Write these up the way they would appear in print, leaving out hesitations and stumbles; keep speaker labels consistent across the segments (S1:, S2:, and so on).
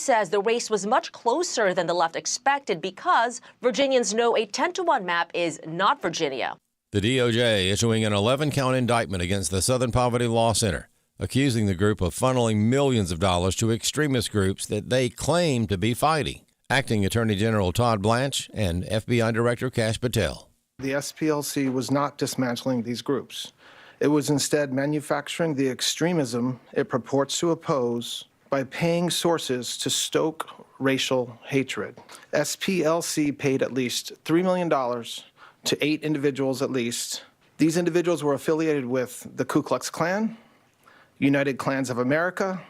S1: says the race was much closer than the left expected because Virginians know a 10-to-1 map is not Virginia.
S2: The DOJ issuing an 11-count indictment against the Southern Poverty Law Center, accusing the group of funneling millions of dollars to extremist groups that they claim to be fighting. Acting Attorney General Todd Blanche and FBI Director Kash Patel.
S3: The SPLC was not dismantling these groups. It was instead manufacturing the extremism it purports to oppose by paying sources to stoke racial hatred. SPLC paid at least $3 million to 8 individuals at least. These individuals were affiliated with the Ku Klux Klan, United Klans of America,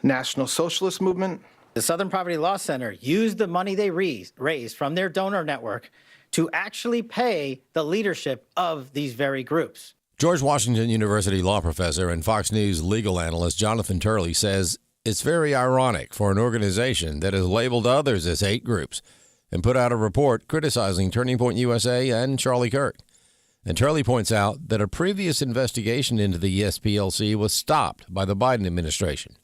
S3: National Socialist Movement.
S4: The Southern Poverty Law Center used the money they raised from their donor network to actually pay the leadership of these very groups.
S2: George Washington University law professor and Fox News legal analyst Jonathan Turley says it's very ironic for an organization that has labeled others as hate groups and put out a report criticizing Turning Point USA and Charlie Kirk. And Turley points out that a previous investigation into the SPLC was stopped by the Biden administration.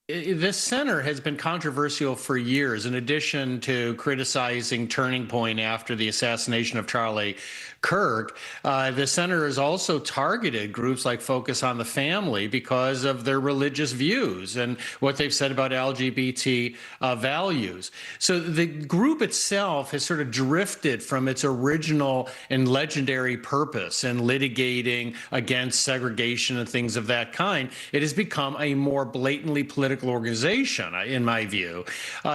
S5: This center has been controversial for years. In addition to criticizing Turning Point after the assassination of Charlie Kirk, the center has also targeted groups like Focus on the Family because of their religious views and what they've said about LGBT values. So the group itself has sort of drifted from its original and legendary purpose in litigating against segregation and things of that kind. It has become a more blatantly political organization, in my view.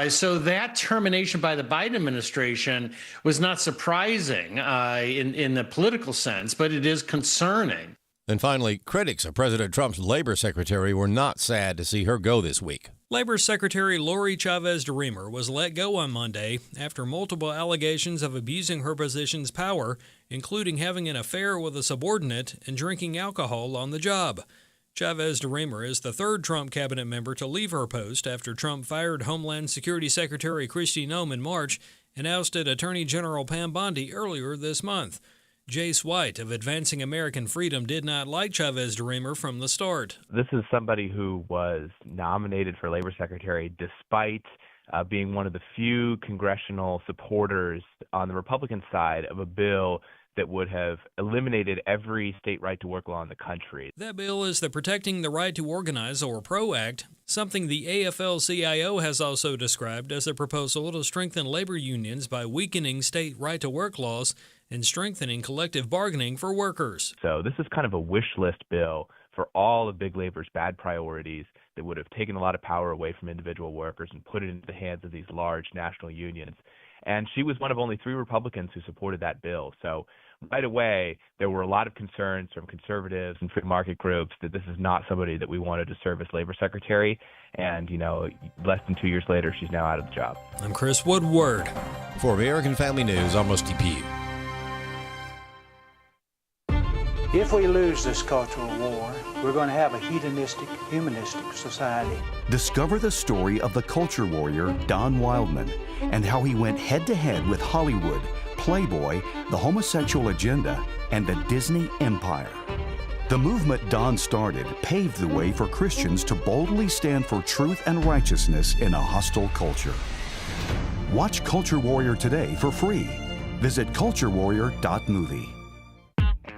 S5: So that termination by the Biden administration was not surprising in the political sense, but it is concerning.
S2: And finally, critics of President Trump's labor secretary were not sad to see her go this week.
S6: Labor Secretary Lori Chavez DeRemer was let go on Monday after multiple allegations of abusing her position's power, including having an affair with a subordinate and drinking alcohol on the job. Chavez DeRemer is the third Trump cabinet member to leave her post after Trump fired Homeland Security Secretary Kristi Noem in March and ousted Attorney General Pam Bondi earlier this month. Jace White of Advancing American Freedom did not like Chavez DeRemer from the start.
S7: This is somebody who was nominated for labor secretary despite being one of the few congressional supporters on the Republican side of a bill that would have eliminated every state right-to-work law in the country.
S6: That bill is the Protecting the Right to Organize, or PRO Act, something the AFL-CIO has also described as a proposal to strengthen labor unions by weakening state right-to-work laws and strengthening collective bargaining for workers.
S7: So this is kind of a wish list bill for all of big labor's bad priorities that would have taken a lot of power away from individual workers and put it into the hands of these large national unions. And she was one of only 3 Republicans who supported that bill. So right away, there were a lot of concerns from conservatives and free market groups that this is not somebody that we wanted to serve as labor secretary. And, less than 2 years later, she's now out of the job.
S6: I'm Chris Woodward.
S2: For American Family News, I'm Rusty Pugh.
S8: If we lose this cultural war, we're going to have a hedonistic, humanistic society.
S9: Discover the story of the culture warrior Don Wildman and how he went head-to-head with Hollywood, Playboy, the homosexual agenda, and the Disney Empire. The movement Don started paved the way for Christians to boldly stand for truth and righteousness in a hostile culture. Watch Culture Warrior today for free. Visit culturewarrior.movie.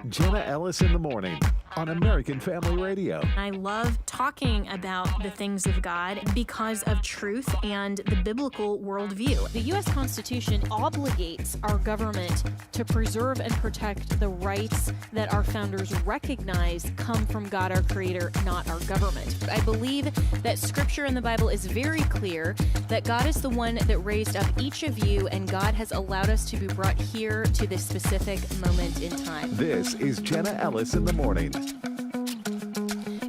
S10: Jenna Ellis in the morning on American Family Radio.
S11: I love talking about the things of God because of truth and the biblical worldview. The U.S. Constitution obligates our government to preserve and protect the rights that our founders recognize come from God, our Creator, not our government. I believe that Scripture in the Bible is very clear that God is the one that raised up each of you, and God has allowed us to be brought here to this specific moment in time.
S10: This is Jenna Ellis in the morning.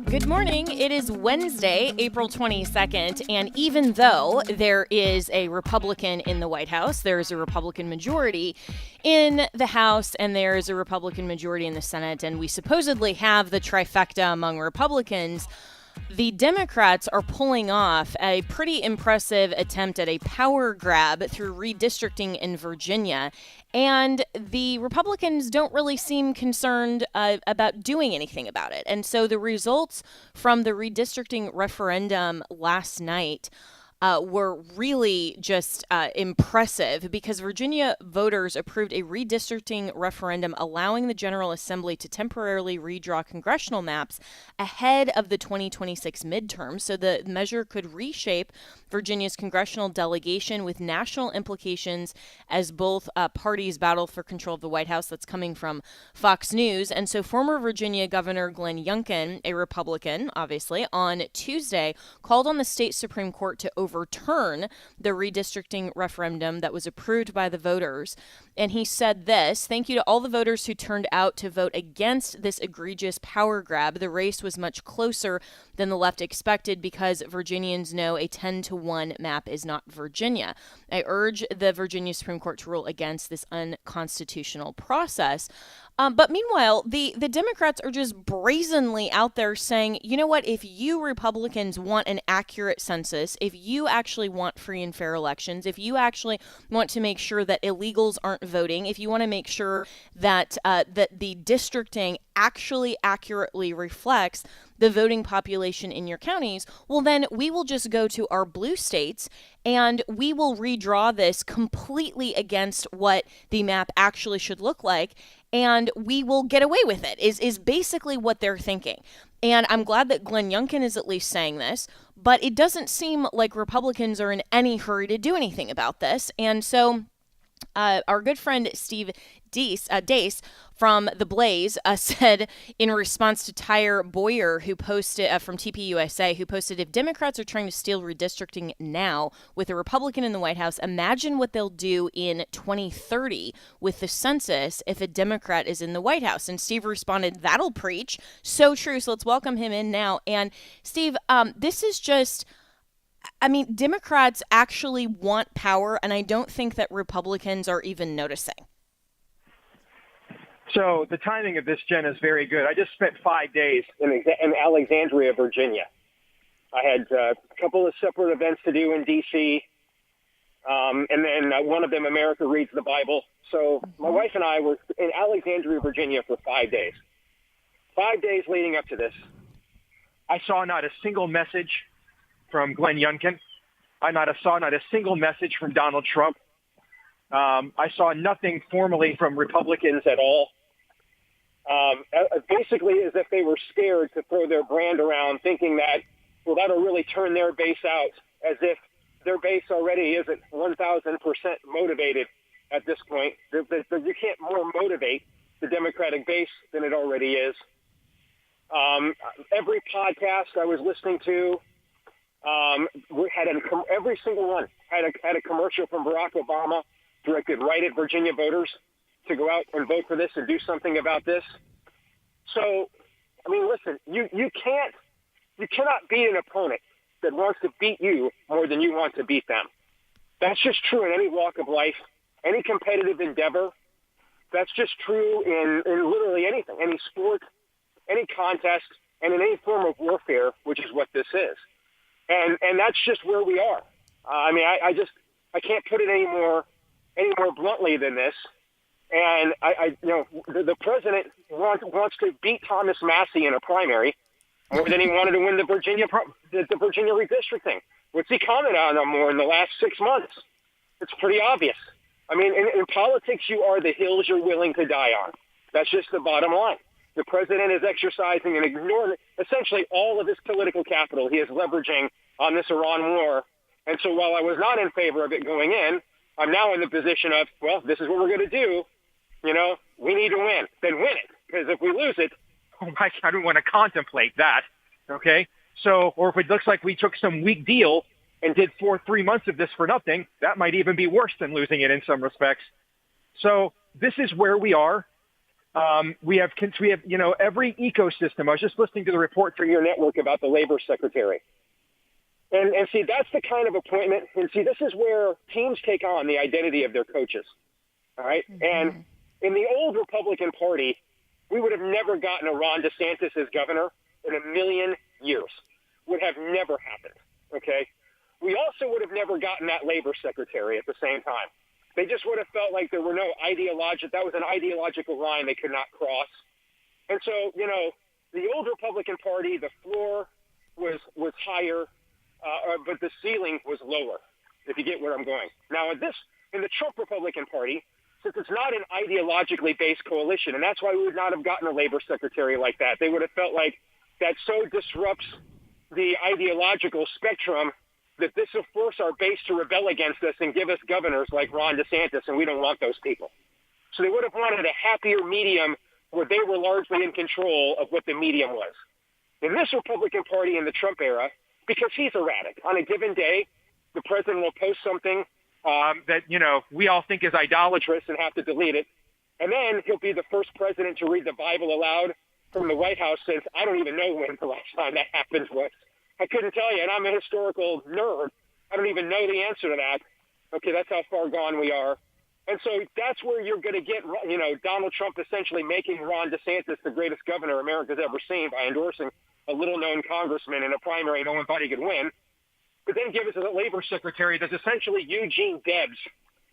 S11: Good morning. It is Wednesday, April 22nd, and even though there is a Republican in the White House, there is a Republican majority in the House, and there is a Republican majority in the Senate, and we supposedly have the trifecta among Republicans, the Democrats are pulling off a pretty impressive attempt at a power grab through redistricting in Virginia. And the Republicans don't really seem concerned about doing anything about it. And so the results from the redistricting referendum last night were really just impressive because Virginia voters approved a redistricting referendum allowing the General Assembly to temporarily redraw congressional maps ahead of the 2026 midterms. So the measure could reshape Virginia's congressional delegation with national implications as both parties battle for control of the White House. That's coming from Fox News. And so former Virginia Governor Glenn Youngkin, a Republican, obviously, on Tuesday called on the state Supreme Court to overturn the redistricting referendum that was approved by the voters. And he said this: "Thank you to all the voters who turned out to vote against this egregious power grab. The race was much closer than the left expected because Virginians know a 10-1 map is not Virginia. I urge the Virginia Supreme Court to rule against this unconstitutional process." But meanwhile, the Democrats are just brazenly out there saying, you know what, if you Republicans want an accurate census, if you actually want free and fair elections, if you actually want to make sure that illegals aren't voting, if you want to make sure that that the districting actually accurately reflects the voting population in your counties, well, then we will just go to our blue states and we will redraw this completely against what the map actually should look like, and we will get away with it, is basically what they're thinking. And I'm glad that Glenn Youngkin is at least saying this, but it doesn't seem like Republicans are in any hurry to do anything about this. And so our good friend Steve Deace from The Blaze said in response to Tyre Boyer, who posted from TPUSA, who posted, "If Democrats are trying to steal redistricting now with a Republican in the White House, imagine what they'll do in 2030 with the census if a Democrat is in the White House." And Steve responded, "That'll preach." So true. So let's welcome him in now. And Steve, this is just... I mean, Democrats actually want power, and I don't think that Republicans are even noticing.
S12: So the timing of this, Jen, is very good. I just spent 5 days in Alexandria, Virginia. I had a couple of separate events to do in D.C., and then one of them, America Reads the Bible. So my wife and I were in Alexandria, Virginia for 5 days. 5 days leading up to this, I saw not a single message from Glenn Youngkin. I saw not a single message from Donald Trump. I saw nothing formally from Republicans at all. Basically as if they were scared to throw their brand around, thinking that, well, that'll really turn their base out, as if their base already isn't 1,000% motivated at this point. You can't more motivate the Democratic base than it already is. Every podcast I was listening to, every single one had a commercial from Barack Obama directed right at Virginia voters to go out and vote for this and do something about this. So, I mean, listen, you cannot beat an opponent that wants to beat you more than you want to beat them. That's just true in any walk of life, any competitive endeavor. That's just true in literally anything, any sport, any contest, and in any form of warfare, which is what this is. And that's just where we are. I mean, I can't put it any more bluntly than this. And the president wants to beat Thomas Massey in a primary more than he wanted to win the Virginia redistricting. What's he commented on more in the last 6 months? It's pretty obvious. I mean, in politics, you are the hills you're willing to die on. That's just the bottom line. The president is exercising and ignoring essentially all of his political capital he is leveraging on this Iran war. And so while I was not in favor of it going in, I'm now in the position of, well, this is what we're going to do. You know, we need to win. Then win it. Because if we lose it, I don't want to contemplate that. Okay? So, or if it looks like we took some weak deal and did 3 months of this for nothing, that might even be worse than losing it in some respects. So this is where we are. We have, every ecosystem. I was just listening to the report from your network about the labor secretary. And see, that's the kind of appointment. And see, this is where teams take on the identity of their coaches. All right. Mm-hmm. And in the old Republican Party, we would have never gotten a Ron DeSantis as governor in a million years. Would have never happened. Okay. We also would have never gotten that labor secretary at the same time. They just would have felt like there were no that was an ideological line they could not cross. And so, the old Republican Party, the floor was higher. but the ceiling was lower, if you get where I'm going. Now, in the Trump Republican Party, since it's not an ideologically based coalition, and that's why we would not have gotten a labor secretary like that. They would have felt like that so disrupts the ideological spectrum that this will force our base to rebel against us and give us governors like Ron DeSantis, and we don't want those people. So they would have wanted a happier medium where they were largely in control of what the medium was. In this Republican Party in the Trump era, because he's erratic, on a given day, the president will post something that, we all think is idolatrous and have to delete it. And then he'll be the first president to read the Bible aloud from the White House since I don't even know when the last time that happened was. I couldn't tell you, and I'm a historical nerd. I don't even know the answer to that. Okay, that's how far gone we are. And so that's where you're going to get, Donald Trump essentially making Ron DeSantis the greatest governor America's ever seen by endorsing a little-known congressman in a primary no one thought he could win. But then give us a labor secretary that's essentially Eugene Debs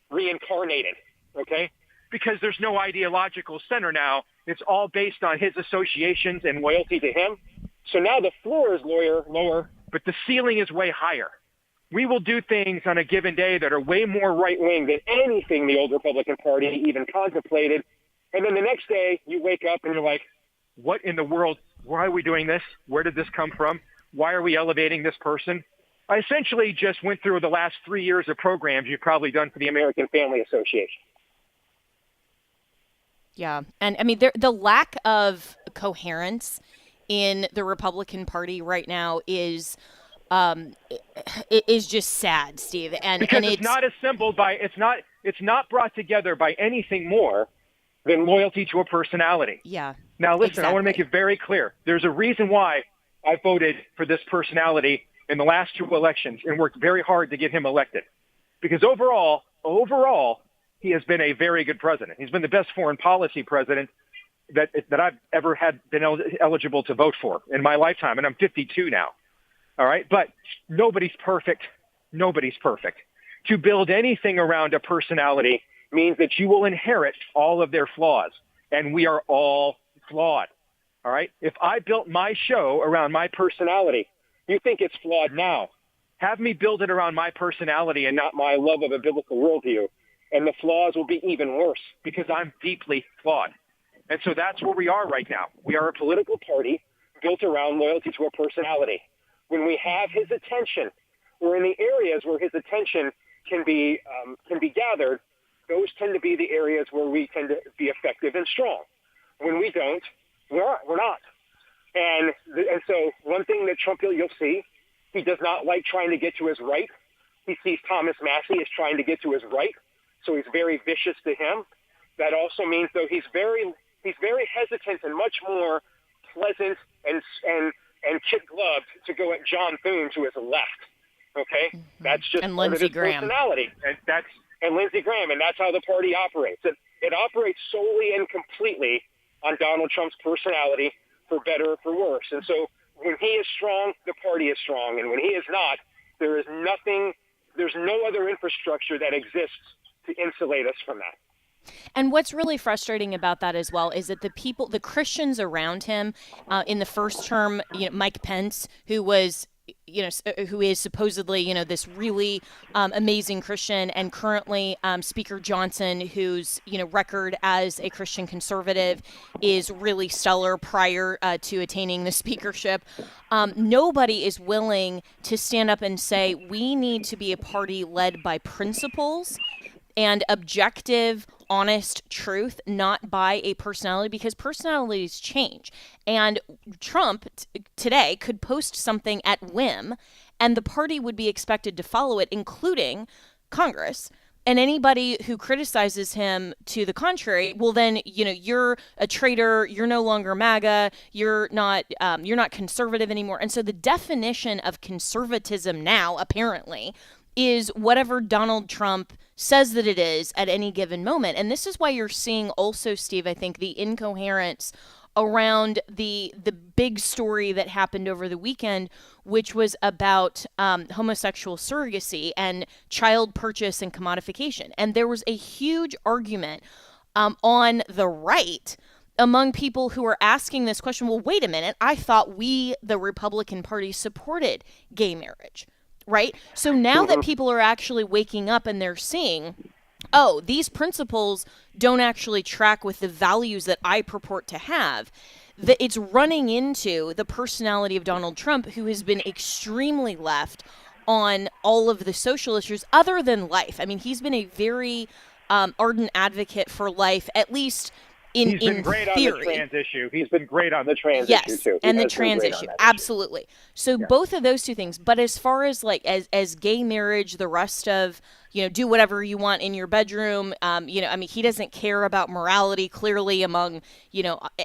S12: reincarnated, okay? Because there's no ideological center now. It's all based on his associations and loyalty to him. So now the floor is lower, but the ceiling is way higher. We will do things on a given day that are way more right-wing than anything the old Republican Party even contemplated. And then the next day you wake up and you're like, what in the world? Why are we doing this? Where did this come from? Why are we elevating this person? I essentially just went through the last 3 years of programs you've probably done for the American Family Association.
S11: Yeah. And I mean, the lack of coherence in the Republican Party right now is just sad, Steve.
S12: Because it's not assembled by, it's not brought together by anything more than loyalty to a personality.
S11: Yeah.
S12: Now, listen,
S11: exactly.
S12: I want to make it very clear. There's a reason why I voted for this personality in the last two elections and worked very hard to get him elected. Because overall, he has been a very good president. He's been the best foreign policy president that I've ever been eligible to vote for in my lifetime, and I'm 52 now. All right? But nobody's perfect. Nobody's perfect. To build anything around a personality means that you will inherit all of their flaws, and we are all flawed. All right? If I built my show around my personality, you think it's flawed now. Have me build it around my personality and not my love of a biblical worldview, and the flaws will be even worse because I'm deeply flawed. And so that's where we are right now. We are a political party built around loyalty to a personality. When we have his attention, or in the areas where his attention can be gathered, those tend to be the areas where we tend to be effective and strong. When we don't, we're not. And so one thing that Trump, you'll see, he does not like trying to get to his right. He sees Thomas Massey as trying to get to his right, so he's very vicious to him. That also means, though, he's very hesitant and much more pleasant and kid-gloved to go at John Thune to his left. Okay, that's just
S11: and
S12: part
S11: Lindsey
S12: of his
S11: Graham.
S12: Personality, and Lindsey Graham, and that's how the party operates. It operates solely and completely on Donald Trump's personality, for better or for worse. And so when he is strong, the party is strong, and when he is not, there's no other infrastructure that exists to insulate us from that.
S11: And what's really frustrating about that as well is that the Christians around him in the first term, Mike Pence, who is supposedly, this really amazing Christian, and currently Speaker Johnson, whose, record as a Christian conservative is really stellar prior to attaining the speakership. Nobody is willing to stand up and say, we need to be a party led by principles and objective, honest truth, not by a personality, because personalities change. And Trump today could post something at whim, and the party would be expected to follow it, including Congress. And anybody who criticizes him to the contrary, well, then, you're a traitor. You're no longer MAGA. You're not conservative anymore. And so the definition of conservatism now, apparently, is whatever Donald Trump says that it is at any given moment. And this is why you're seeing also, Steve, I think, the incoherence around the big story that happened over the weekend, which was about homosexual surrogacy and child purchase and commodification. And there was a huge argument on the right among people who are asking this question, well, wait a minute, I thought we, the Republican Party, supported gay marriage. right? So now that people are actually waking up and they're seeing, oh, these principles don't actually track with the values that I purport to have, that it's running into the personality of Donald Trump, who has been extremely left on all of the social issues other than life. I mean, he's been a very ardent advocate for life, at least in
S13: He's been great
S11: theory.
S13: on the trans issue. He's been great on the trans
S11: Yes,
S13: issue, too.
S11: and the trans issue. Absolutely. So both of those two things. But as far as like as gay marriage, the rest of, do whatever you want in your bedroom. I mean, he doesn't care about morality clearly among,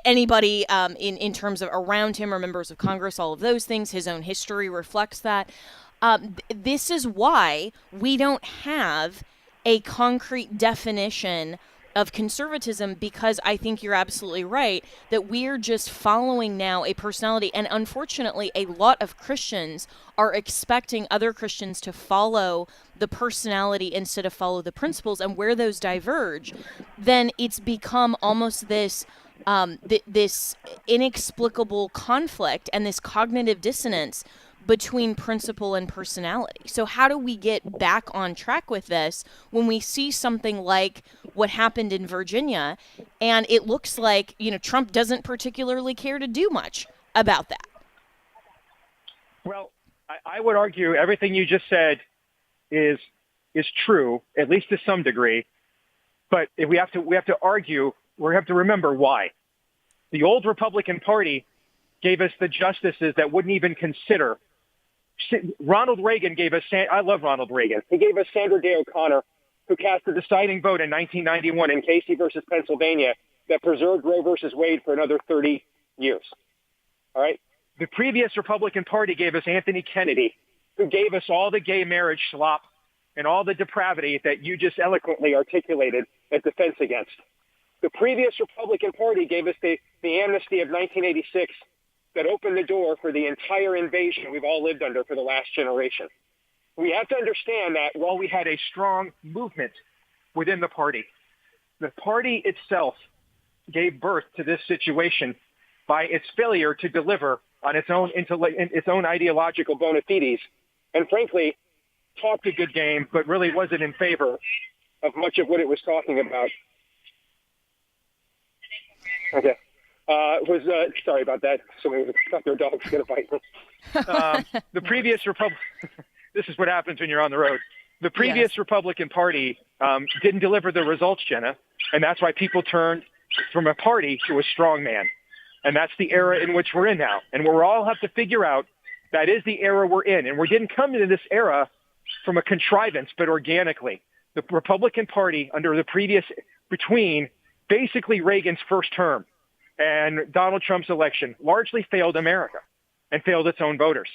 S11: anybody in terms of around him or members of Congress, all of those things. His own history reflects that. This is why we don't have a concrete definition of conservatism, because I think you're absolutely right that we're just following now a personality. And unfortunately, a lot of Christians are expecting other Christians to follow the personality instead of follow the principles. And where those diverge, then it's become almost this this inexplicable conflict and this cognitive dissonance between principle and personality. So how do we get back on track with this when we see something like what happened in Virginia, and it looks like, Trump doesn't particularly care to do much about that?
S13: Well, I would argue everything you just said is true, at least to some degree. But if we have to argue, we have to remember why. The old Republican Party gave us the justices that wouldn't even consider. Ronald Reagan gave us, I love Ronald Reagan. He gave us Sandra Day O'Connor, who cast the deciding vote in 1991 in Casey versus Pennsylvania that preserved Roe versus Wade for another 30 years. All right. The previous Republican Party gave us Anthony Kennedy, who gave us all the gay marriage slop and all the depravity that you just eloquently articulated as defense against. The previous Republican Party gave us the amnesty of 1986 that opened the door for the entire invasion we've all lived under for the last generation. We have to understand that while we had a strong movement within the party itself gave birth to this situation by its failure to deliver on its own ideological bona fides, and frankly, talked a good game, but really wasn't in favor of much of what it was talking about. Okay. Sorry about that. Somebody thought their dog's going to bite me. The previous this is what happens when you're on the road. The previous Republican Party didn't deliver the results, Jenna, and that's why people turned from a party to a strong man. And that's the era in which we're in now. And we all have to figure out that is the era we're in. And we didn't come into this era from a contrivance, but organically. The Republican Party between basically Reagan's first term and Donald Trump's election largely failed America and failed its own voters.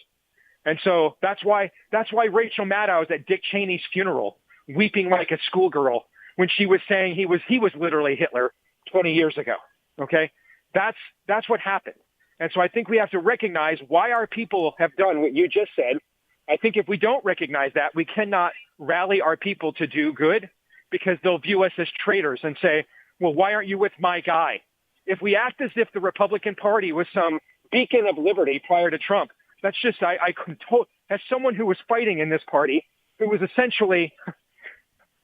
S13: And so that's why Rachel Maddow was at Dick Cheney's funeral weeping like a schoolgirl when she was saying he was literally Hitler 20 years ago. Okay? That's what happened. And so I think we have to recognize why our people have done what you just said. I think if we don't recognize that, we cannot rally our people to do good, because they'll view us as traitors and say, well, why aren't you with my guy? If we act as if the Republican Party was some beacon of liberty prior to Trump, that's just, as someone who was fighting in this party, who was essentially,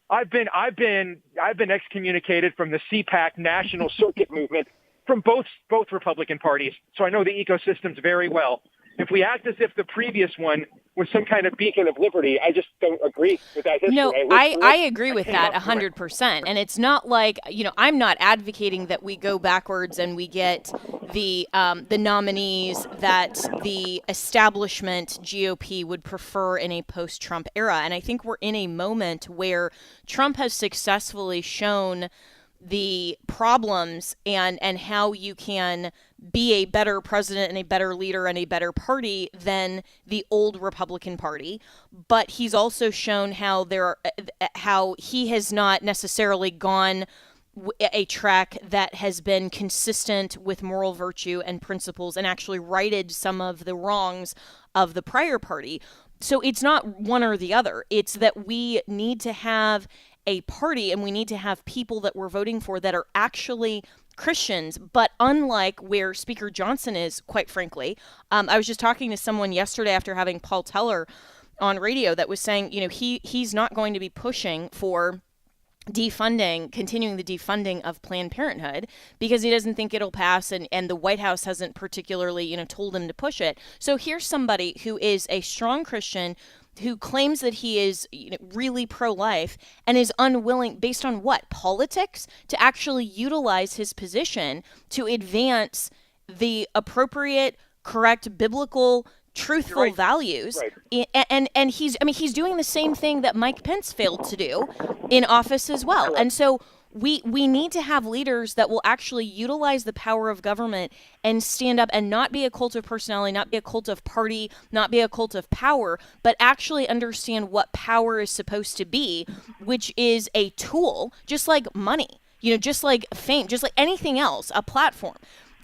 S13: I've been excommunicated from the CPAC National Circuit movement from both Republican parties, so I know the ecosystems very well. If we act as if the previous one was some kind of beacon of liberty, I just don't agree with that history.
S11: No, I agree with that 100%. And it's not like, I'm not advocating that we go backwards and we get the nominees that the establishment GOP would prefer in a post-Trump era. And I think we're in a moment where Trump has successfully shown the problems and how you can be a better president and a better leader and a better party than the old Republican Party. But he's also shown how he has not necessarily gone a track that has been consistent with moral virtue and principles and actually righted some of the wrongs of the prior party. So it's not one or the other. It's that we need to have a party and we need to have people that we're voting for that are actually Christians, but unlike where Speaker Johnson is, quite frankly. I was just talking to someone yesterday after having Paul Teller on radio that was saying, he's not going to be pushing for continuing the defunding of Planned Parenthood because he doesn't think it'll pass, and the White House hasn't particularly, told him to push it. So here's somebody who is a strong Christian who claims that he is really pro-life and is unwilling, based on what? Politics? To actually utilize his position to advance the appropriate, correct, biblical, truthful values. Right. And he's doing the same thing that Mike Pence failed to do in office as well. And so we need to have leaders that will actually utilize the power of government and stand up and not be a cult of personality, not be a cult of party, not be a cult of power, but actually understand what power is supposed to be, which is a tool, just like money, just like fame, just like anything else, a platform.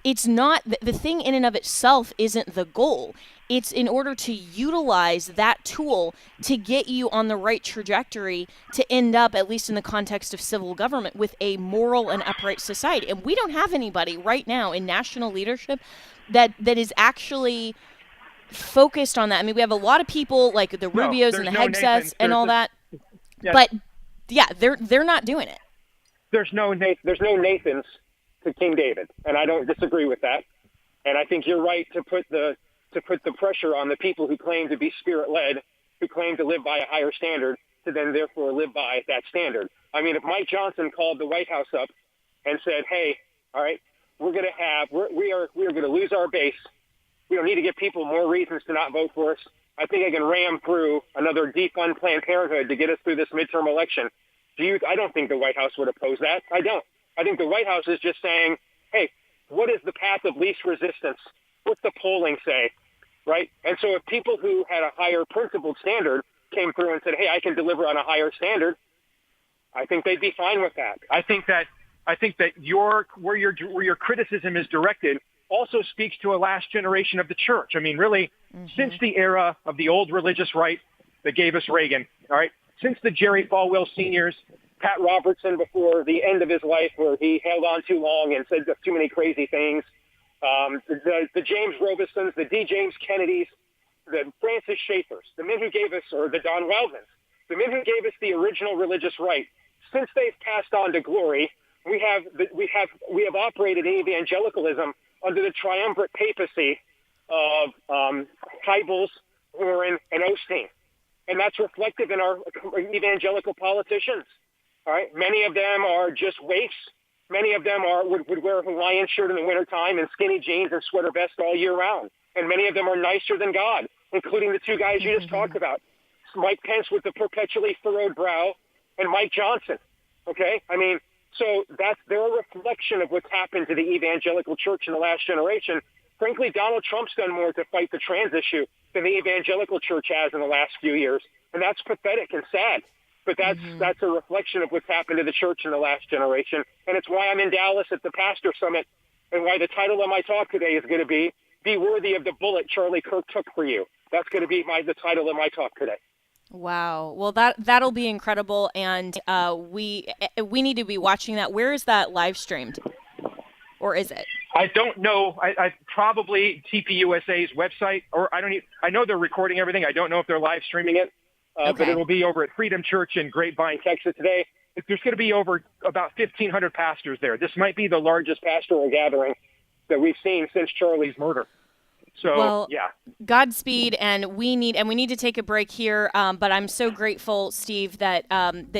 S11: It's not, the thing in and of itself isn't the goal. It's in order to utilize that tool to get you on the right trajectory to end up, at least in the context of civil government, with a moral and upright society. And we don't have anybody right now in national leadership that is actually focused on that. I mean, we have a lot of people like the Rubios and the Hegseths and all that, but yeah, they're not doing it.
S12: There's no Nathans to King David, and I don't disagree with that. And I think you're right to put the pressure on the people who claim to be spirit-led, who claim to live by a higher standard, to then therefore live by that standard. I mean, if Mike Johnson called the White House up and said, "Hey, all right, we are going to lose our base. We don't need to give people more reasons to not vote for us. I think I can ram through another defund Planned Parenthood to get us through this midterm election." I don't think the White House would oppose that. I don't. I think the White House is just saying, "Hey, what is the path of least resistance? What's the polling say?" Right? And so if people who had a higher principled standard came through and said, "Hey, I can deliver on a higher standard," I think they'd be fine with that.
S13: I think that where your criticism is directed also speaks to a last generation of the church. I mean, really, since the era of the old religious right that gave us Reagan, all right, since the Jerry Falwell seniors, Pat Robertson before the end of his life where he held on too long and said too many crazy things, the James Robisons, the D. James Kennedys, the Francis Schaeffers, the men who gave us, or the Don Wildmans, the men who gave us the original religious right. Since they've passed on to glory, we have operated in evangelicalism under the triumvirate papacy of Hybels, Warren, and Osteen. And that's reflective in our evangelical politicians. All right, many of them are just waifs. Many of them would wear a Hawaiian shirt in the wintertime and skinny jeans and sweater vest all year round. And many of them are nicer than God, including the two guys you just talked about. Mike Pence with the perpetually furrowed brow and Mike Johnson. Okay? I mean, so they're a reflection of what's happened to the evangelical church in the last generation. Frankly, Donald Trump's done more to fight the trans issue than the evangelical church has in the last few years. And that's pathetic and sad. But that's a reflection of what's happened to the church in the last generation. And it's why I'm in Dallas at the Pastor Summit, and why the title of my talk today is going to be Worthy of the Bullet Charlie Kirk Took for You. That's going to be the title of my talk today.
S11: Wow. Well, that'll be incredible, and we need to be watching that. Where is that live streamed? Or is it?
S13: I don't know. I probably TPUSA's website, or I know they're recording everything. I don't know if they're live streaming it. But it'll be over at Freedom Church in Grapevine, Texas today. There's going to be over about 1,500 pastors there. This might be the largest pastoral gathering that we've seen since Charlie's murder. So,
S11: well,
S13: yeah.
S11: Godspeed, and we need to take a break here. But I'm so grateful, Steve, that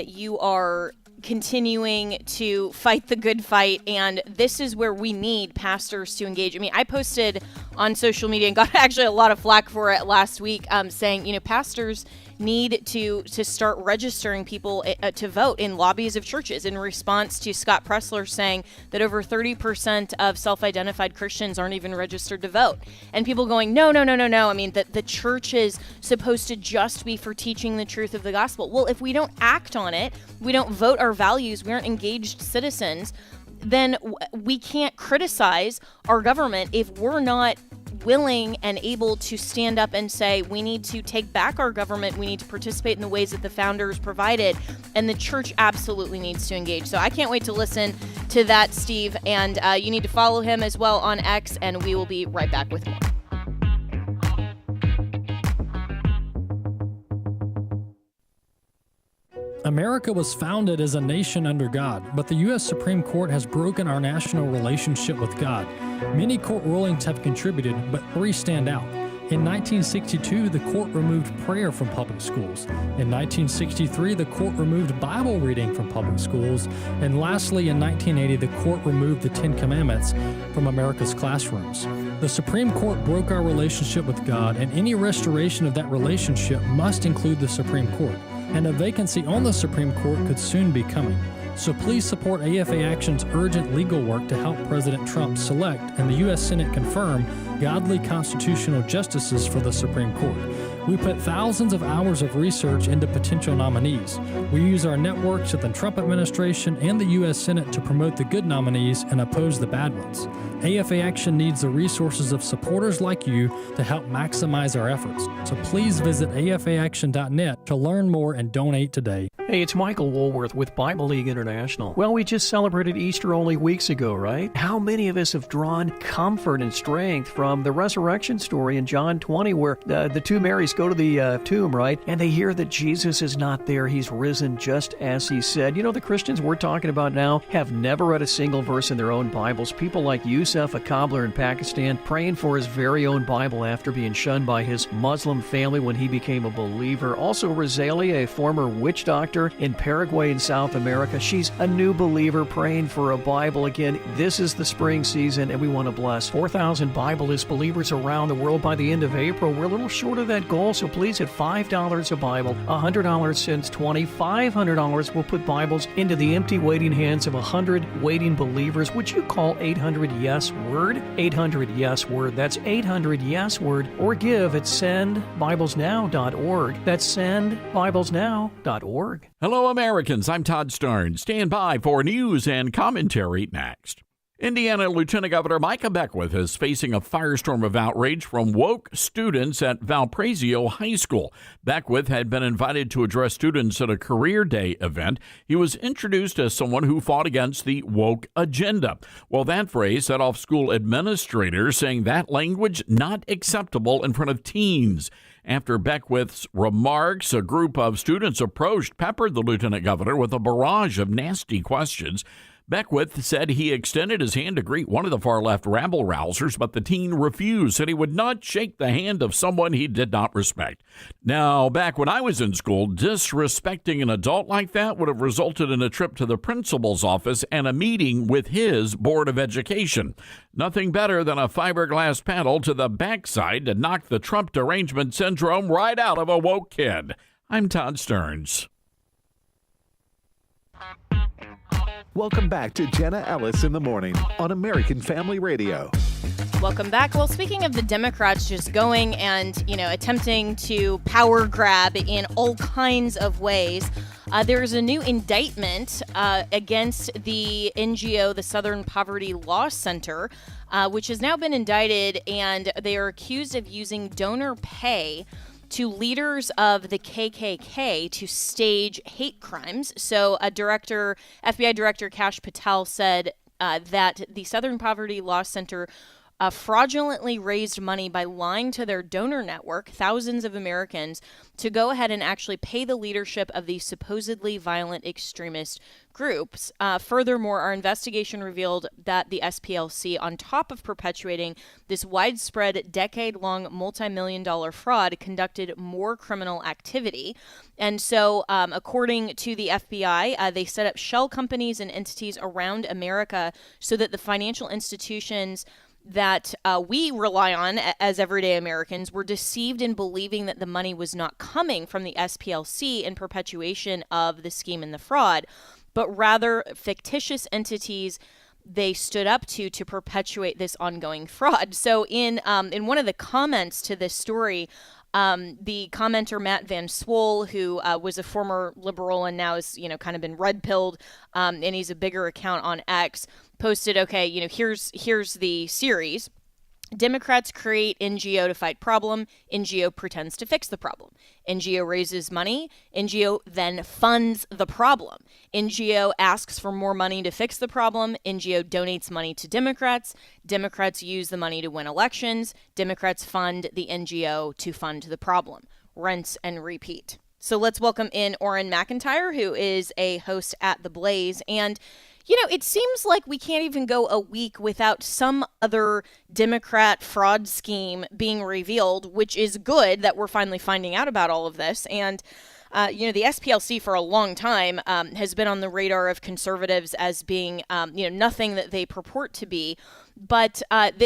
S11: you are continuing to fight the good fight, and this is where we need pastors to engage. I mean, I posted on social media and got actually a lot of flack for it last week, saying, pastors need to start registering people to vote in lobbies of churches in response to Scott Pressler saying that over 30% of self-identified Christians aren't even registered to vote. And people going, no. I mean, the church is supposed to just be for teaching the truth of the gospel. Well, if we don't act on it, we don't vote our values, we aren't engaged citizens, then we can't criticize our government if we're not willing and able to stand up and say we need to take back our government, we need to participate in the ways that the founders provided, and the church absolutely needs to engage. So I can't wait to listen to that, Steve, and you need to follow him as well on X, and we will be right back with more.
S14: America was founded as a nation under God, but the U.S. Supreme Court has broken our national relationship with God. Many court rulings have contributed, but 3 stand out. In 1962, the court removed prayer from public schools. In 1963, the court removed Bible reading from public schools. And lastly, in 1980, the court removed the 10 Commandments from America's classrooms. The Supreme Court broke our relationship with God, and any restoration of that relationship must include the Supreme Court. And a vacancy on the Supreme Court could soon be coming. So please support AFA Action's urgent legal work to help President Trump select and the U.S. Senate confirm godly constitutional justices for the Supreme Court. We put thousands of hours of research into potential nominees. We use our networks at the Trump administration and the U.S. Senate to promote the good nominees and oppose the bad ones. AFA Action needs the resources of supporters like you to help maximize our efforts. So please visit afaaction.net to learn more and donate today.
S15: Hey, it's Michael Woolworth with Bible League International. Well, we just celebrated Easter only weeks ago, right? How many of us have drawn comfort and strength from the resurrection story in John 20 where the two Marys go to the tomb, right? And they hear that Jesus is not there. He's risen just as he said. You know, the Christians we're talking about now have never read a single verse in their own Bibles. People like Yusuf, a cobbler in Pakistan, praying for his very own Bible after being shunned by his Muslim family when he became a believer. Also, Rosalia, a former witch doctor in Paraguay in South America. She's a new believer praying for a Bible. Again, this is the spring season, and we want to bless 4,000 Bibleless believers around the world by the end of April. We're a little short of that goal, so please hit $5 a Bible, $100 since $20, $500 will put Bibles into the empty waiting hands of 100 waiting believers. Would you call 800-YES-WORD? 800-YES-WORD. That's 800-YES-WORD. Or give at sendbiblesnow.org. That's sendbiblesnow.org.
S16: Hello, Americans. I'm Todd Starnes. Stand by for news and commentary next. Indiana Lieutenant Governor Micah Beckwith is facing a firestorm of outrage from woke students at Valparaiso High School. Beckwith had been invited to address students at a career day event. He was introduced as someone who fought against the woke agenda. Well, that phrase set off school administrators saying that language not acceptable in front of teens. After Beckwith's remarks, a group of students approached, peppered the lieutenant governor with a barrage of nasty questions. Beckwith said he extended his hand to greet one of the far-left rabble-rousers, but the teen refused, said he would not shake the hand of someone he did not respect. Now, back when I was in school, disrespecting an adult like that would have resulted in a trip to the principal's office and a meeting with his Board of Education. Nothing better than a fiberglass paddle to the backside to knock the Trump derangement syndrome right out of a woke kid. I'm Todd Starnes.
S10: Welcome back to Jenna Ellis in the Morning on American Family Radio.
S11: Welcome back. Well, speaking of the Democrats just going and, attempting to power grab in all kinds of ways, there's a new indictment against the NGO, the Southern Poverty Law Center, which has now been indicted, and they are accused of using donor pay to leaders of the KKK to stage hate crimes. So FBI Director Kash Patel said that the Southern Poverty Law Center fraudulently raised money by lying to their donor network, thousands of Americans, to go ahead and actually pay the leadership of these supposedly violent extremist groups. Furthermore, our investigation revealed that the SPLC, on top of perpetuating this widespread, decade-long, multi-million-dollar fraud, conducted more criminal activity. And so, according to the FBI, they set up shell companies and entities around America so that the financial institutions that we rely on as everyday Americans were deceived in believing that the money was not coming from the SPLC in perpetuation of the scheme and the fraud, but rather fictitious entities they stood up to perpetuate this ongoing fraud. So in one of the comments to this story, the commenter Matt Van Swol, who was a former liberal and now is, kind of been red-pilled, and he's a bigger account on X, posted, okay, here's the series. Democrats create NGO to fight problem. NGO pretends to fix the problem. NGO raises money. NGO then funds the problem. NGO asks for more money to fix the problem. NGO donates money to Democrats. Democrats use the money to win elections. Democrats fund the NGO to fund the problem. Rinse and repeat. So let's welcome in Orrin McIntyre, who is a host at The Blaze. And, it seems like we can't even go a week without some other Democrat fraud scheme being revealed, which is good that we're finally finding out about all of this. And the SPLC for a long time has been on the radar of conservatives as being, nothing that they purport to be. But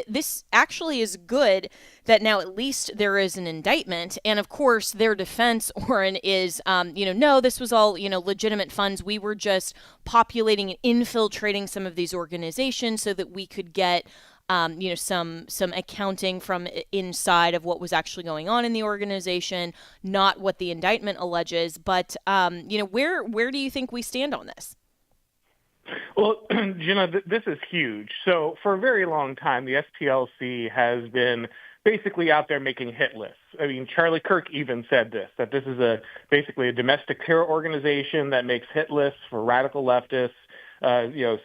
S11: this actually is good that now at least there is an indictment. And of course, their defense, Orrin, is, no, this was all, legitimate funds. We were just populating and infiltrating some of these organizations so that we could get some accounting from inside of what was actually going on in the organization, not what the indictment alleges. But where do you think we stand on this?
S17: Well, Jenna, this is huge. So for a very long time, the SPLC has been basically out there making hit lists. I mean, Charlie Kirk even said this, that this is basically a domestic terror organization that makes hit lists for radical leftists.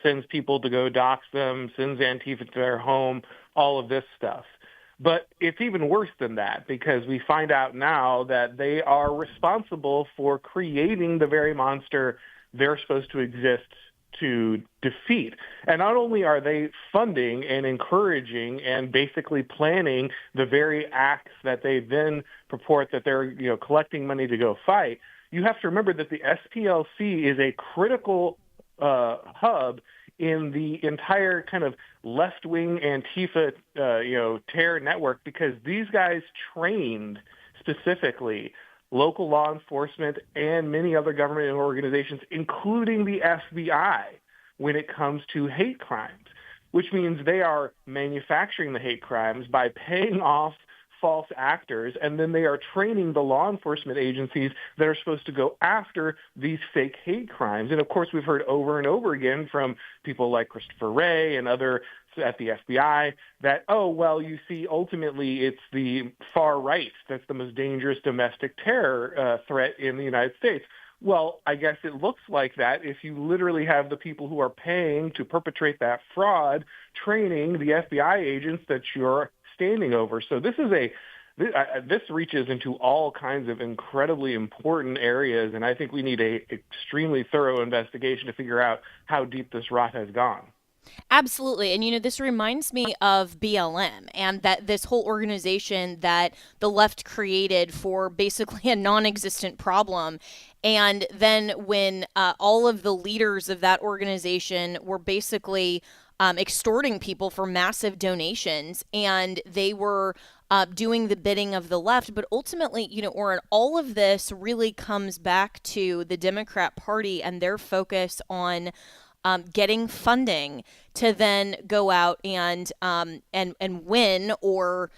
S17: Sends people to go dox them, sends Antifa to their home, all of this stuff. But it's even worse than that, because we find out now that they are responsible for creating the very monster they're supposed to exist to defeat. And not only are they funding and encouraging and basically planning the very acts that they then purport that they're collecting money to go fight, you have to remember that the SPLC is a critical hub in the entire kind of left-wing Antifa, terror network, because these guys trained specifically local law enforcement and many other government organizations, including the FBI, when it comes to hate crimes, which means they are manufacturing the hate crimes by paying off false actors, and then they are training the law enforcement agencies that are supposed to go after these fake hate crimes. And of course, we've heard over and over again from people like Christopher Wray and other at the FBI that, you see, ultimately it's the far right that's the most dangerous domestic terror threat in the United States. Well, I guess it looks like that if you literally have the people who are paying to perpetrate that fraud training the FBI agents that you're standing over. So this reaches into all kinds of incredibly important areas, and I think we need a extremely thorough investigation to figure out how deep this rot has gone.
S11: Absolutely. And, this reminds me of BLM and that this whole organization that the left created for basically a non-existent problem. And then when all of the leaders of that organization were basically extorting people for massive donations, and they were doing the bidding of the left. But ultimately, Orrin, all of this really comes back to the Democrat Party and their focus on getting funding to then go out and win or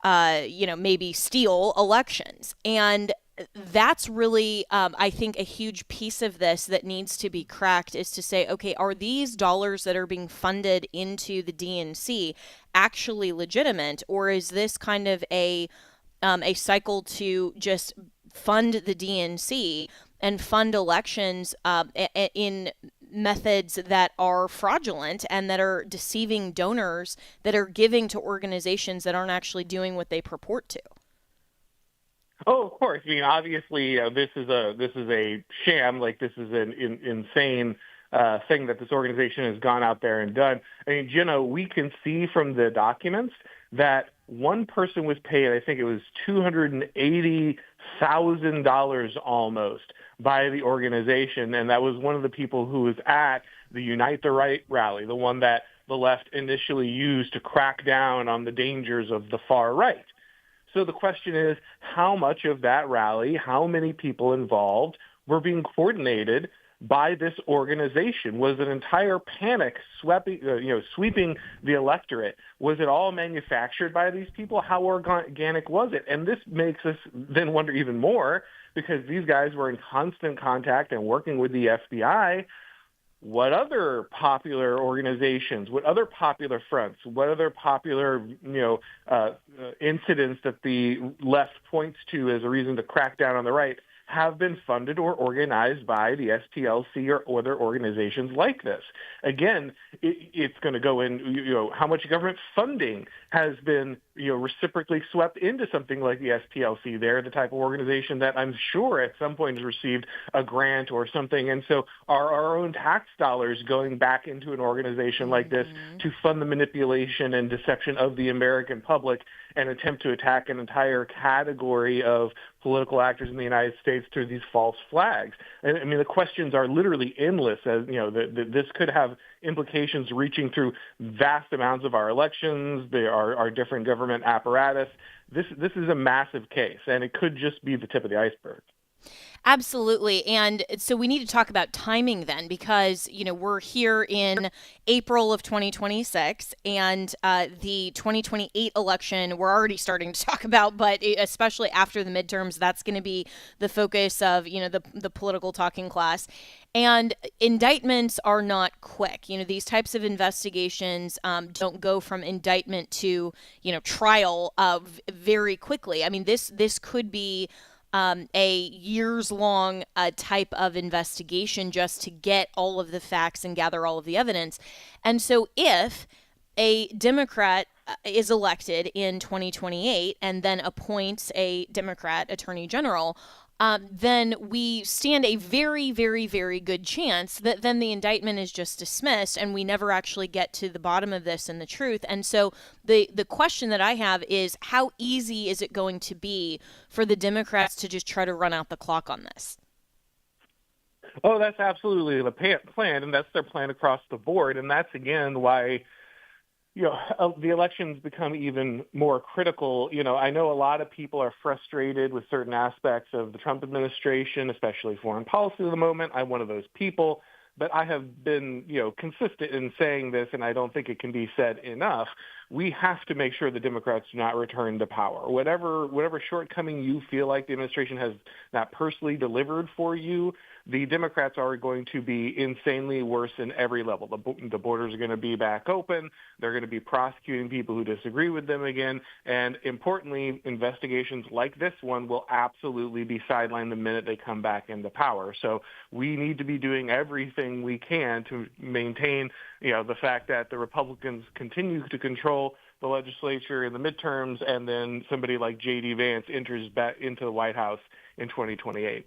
S11: maybe steal elections. And that's really, I think, a huge piece of this that needs to be cracked, is to say, okay, are these dollars that are being funded into the DNC actually legitimate, or is this kind of a cycle to just fund the DNC and fund elections in methods that are fraudulent and that are deceiving donors that are giving to organizations that aren't actually doing what they purport to?
S17: Oh, of course. I mean, obviously, this is a sham. Like, this is an insane thing that this organization has gone out there and done. I mean, Jenna, we can see from the documents that one person was paid, I think it was $280,000 almost, by the organization, and that was one of the people who was at the Unite the Right rally, the one that the left initially used to crack down on the dangers of the far right. So the question is, how much of that rally, how many people involved were being coordinated by this organization? Was an entire panic sweeping the electorate? Was it all manufactured by these people? How organic was it? And this makes us then wonder even more, because these guys were in constant contact and working with the FBI. What other popular organizations, what other popular fronts, what other popular incidents that the left points to as a reason to crack down on the right have been funded or organized by the STLC or other organizations like this. Again, it's going to go in, how much government funding has been, reciprocally swept into something like the STLC. They're the type of organization that I'm sure at some point has received a grant or something. And so are our own tax dollars going back into an organization like this to fund the manipulation and deception of the American public and attempt to attack an entire category of political actors in the United States through these false flags? And I mean, the questions are literally endless. As this could have implications reaching through vast amounts of our elections, our different government apparatus. This is a massive case, and it could just be the tip of the iceberg.
S11: Absolutely. And so we need to talk about timing then, because, we're here in April of 2026 and the 2028 election we're already starting to talk about, but especially after the midterms, that's going to be the focus of, the political talking class. And indictments are not quick. These types of investigations don't go from indictment to, trial very quickly. I mean, this could be a years-long type of investigation just to get all of the facts and gather all of the evidence. And so if a Democrat is elected in 2028 and then appoints a Democrat attorney general, then we stand a very, very, very good chance that then the indictment is just dismissed and we never actually get to the bottom of this and the truth. And so the question that I have is, how easy is it going to be for the Democrats to just try to run out the clock on this?
S17: Oh, that's absolutely the plan, and that's their plan across the board. And that's, again, why the elections become even more critical. I know a lot of people are frustrated with certain aspects of the Trump administration, especially foreign policy at the moment. I'm one of those people. But I have been, consistent in saying this, and I don't think it can be said enough. We have to make sure the Democrats do not return to power. Whatever shortcoming you feel like the administration has not personally delivered for you, the Democrats are going to be insanely worse in every level. The borders are going to be back open. They're going to be prosecuting people who disagree with them again. And importantly, investigations like this one will absolutely be sidelined the minute they come back into power. So we need to be doing everything we can to maintain, the fact that the Republicans continue to control the legislature in the midterms, and then somebody like J.D. Vance enters back into the White House in 2028.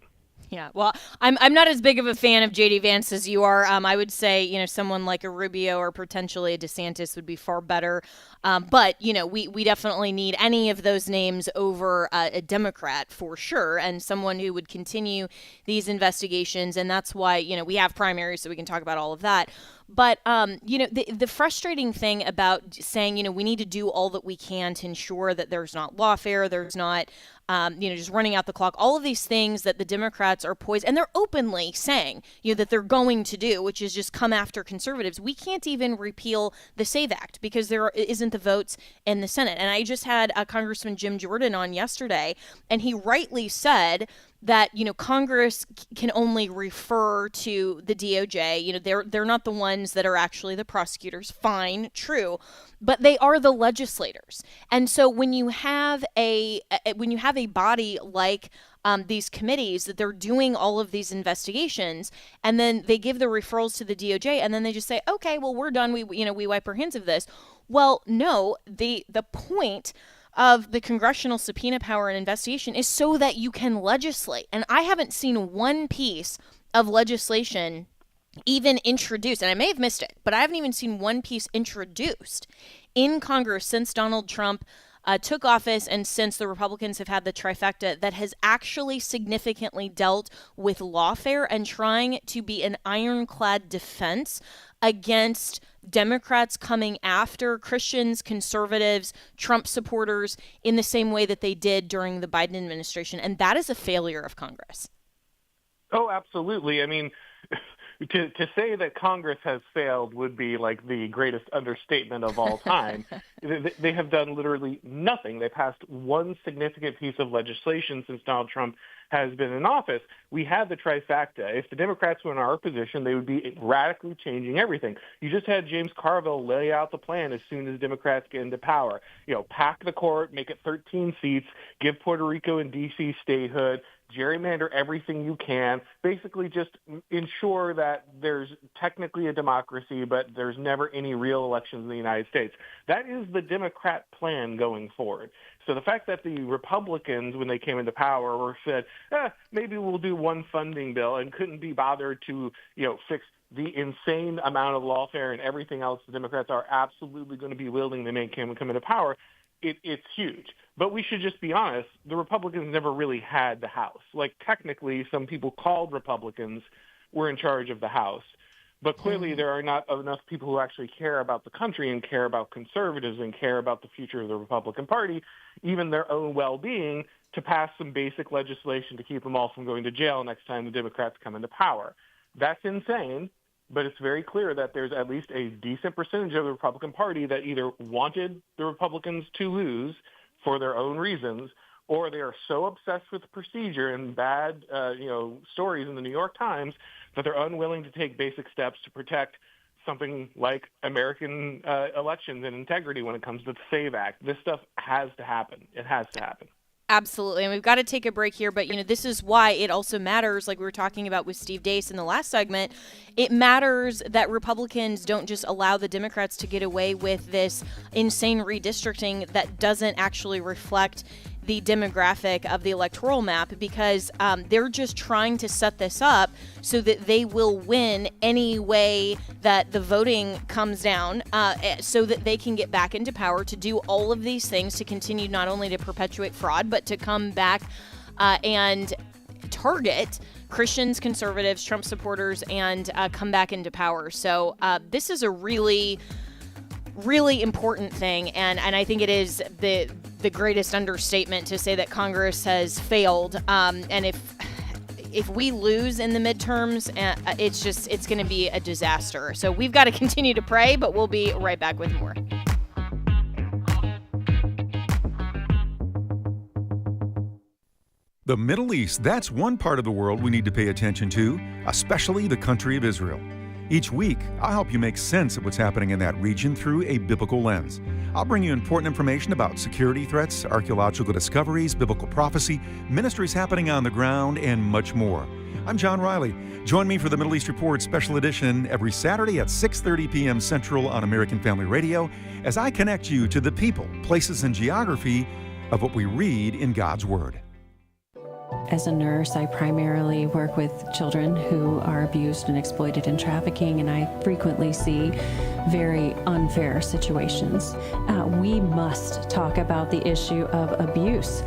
S11: Yeah, well, I'm not as big of a fan of J.D. Vance as you are. I would say, someone like a Rubio or potentially a DeSantis would be far better. But, we definitely need any of those names over a Democrat for sure, and someone who would continue these investigations. And that's why, we have primaries, so we can talk about all of that. But, the frustrating thing about saying, we need to do all that we can to ensure that there's not lawfare, there's not, just running out the clock, all of these things that the Democrats are poised, and they're openly saying, that they're going to do, which is just come after conservatives. We can't even repeal the SAVE Act because there isn't the votes in the Senate. And I just had Congressman Jim Jordan on yesterday, and he rightly said that, Congress can only refer to the DOJ. They're not the ones that are actually the prosecutors. Fine, true, but they are the legislators. And so when you have a body like these committees that they're doing all of these investigations, and then they give the referrals to the DOJ, and then they just say, okay, well, we're done. We wipe our hands of this. Well, no, the point of the congressional subpoena power and investigation is so that you can legislate. And I haven't seen one piece of legislation even introduced, and I may have missed it, but I haven't even seen one piece introduced in Congress since Donald Trump took office and since the Republicans have had the trifecta that has actually significantly dealt with lawfare and trying to be an ironclad defense against Democrats coming after Christians, conservatives, Trump supporters in the same way that they did during the Biden administration. And that is a failure of Congress.
S17: Oh, absolutely. I mean, to say that Congress has failed would be like the greatest understatement of all time. They have done literally nothing. They passed one significant piece of legislation since Donald Trump has been in office. We had the trifecta. If the Democrats were in our position, they would be radically changing everything. You just had James Carville lay out the plan as soon as Democrats get into power. Pack the court, make it 13 seats, give Puerto Rico and D.C. statehood, gerrymander everything you can, basically just ensure that there's technically a democracy, but there's never any real elections in the United States. That is the Democrat plan going forward. So the fact that the Republicans, when they came into power, were said, maybe we'll do one funding bill, and couldn't be bothered to, fix the insane amount of lawfare and everything else the Democrats are absolutely going to be wielding when they come into power, it's huge. But we should just be honest, the Republicans never really had the House. Like, technically, some people called Republicans were in charge of the House. But clearly there are not enough people who actually care about the country and care about conservatives and care about the future of the Republican Party, even their own well-being, to pass some basic legislation to keep them all from going to jail next time the Democrats come into power. That's insane. But it's very clear that there's at least a decent percentage of the Republican Party that either wanted the Republicans to lose for their own reasons, or they are so obsessed with procedure and bad, stories in the New York Times that they're unwilling to take basic steps to protect something like American elections and integrity when it comes to the SAVE Act. This stuff has to happen. It has to happen.
S11: Absolutely. And we've got to take a break here, but this is why it also matters, like we were talking about with Steve Deace in the last segment. It matters that Republicans don't just allow the Democrats to get away with this insane redistricting that doesn't actually reflect the demographic of the electoral map, because they're just trying to set this up so that they will win any way that the voting comes down, so that they can get back into power to do all of these things, to continue not only to perpetuate fraud, but to come back and target Christians, conservatives, Trump supporters, and come back into power. So this is a really important thing, and I think it is the greatest understatement to say that Congress has failed. And if we lose in the midterms, it's going to be a disaster. So we've got to continue to pray, but we'll be right back with more.
S18: The Middle East, that's one part of the world we need to pay attention to, especially the country of Israel. Each week, I'll help you make sense of what's happening in that region through a biblical lens. I'll bring you important information about security threats, archaeological discoveries, biblical prophecy, ministries happening on the ground, and much more. I'm John Riley. Join me for the Middle East Report Special Edition every Saturday at 6:30 p.m. Central on American Family Radio as I connect you to the people, places, and geography of what we read in God's Word.
S19: As a nurse, I primarily work with children who are abused and exploited in trafficking, and I frequently see very unfair situations. We must talk about the issue of abuse.